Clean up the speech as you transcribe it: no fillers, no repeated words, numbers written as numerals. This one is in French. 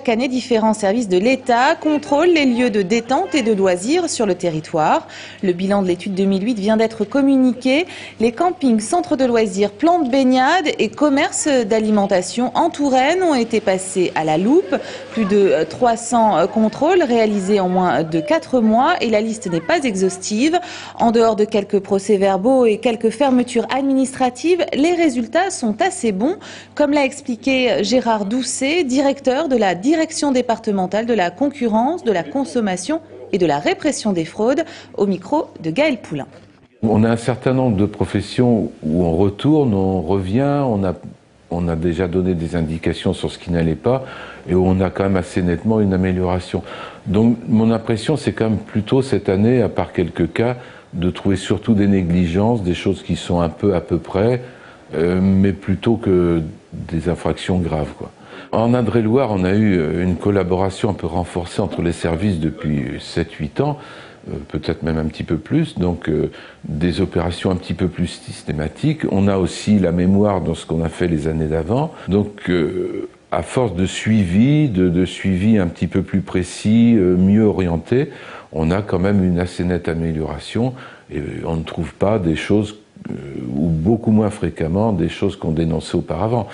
Chaque année, différents services de l'État contrôlent les lieux de détente et de loisirs sur le territoire. Le bilan de l'étude 2008 vient d'être communiqué. Les campings, centres de loisirs, plantes baignades et commerces d'alimentation en Touraine ont été passés à la loupe. Plus de 300 contrôles réalisés en moins de 4 mois et la liste n'est pas exhaustive. En dehors de quelques procès-verbaux et quelques fermetures administratives, les résultats sont assez bons, comme l'a expliqué Gérard Doucet, directeur de la Direction départementale de la concurrence, de la consommation et de la répression des fraudes, au micro de Gaël Poulain. On a un certain nombre de professions où on retourne, on revient, on a déjà donné des indications sur ce qui n'allait pas et où on a quand même assez nettement une amélioration. Donc mon impression, c'est quand même plutôt cette année, à part quelques cas, de trouver surtout des négligences, des choses qui sont un peu à peu près, mais plutôt que des infractions graves, quoi. En Indre-et-Loire, on a eu une collaboration un peu renforcée entre les services depuis 7-8 ans, peut-être même un petit peu plus, donc des opérations un petit peu plus systématiques. On a aussi la mémoire dans ce qu'on a fait les années d'avant. Donc à force de suivi, de suivi un petit peu plus précis, mieux orienté, on a quand même une assez nette amélioration et on ne trouve pas des choses, ou beaucoup moins fréquemment, des choses qu'on dénonçait auparavant.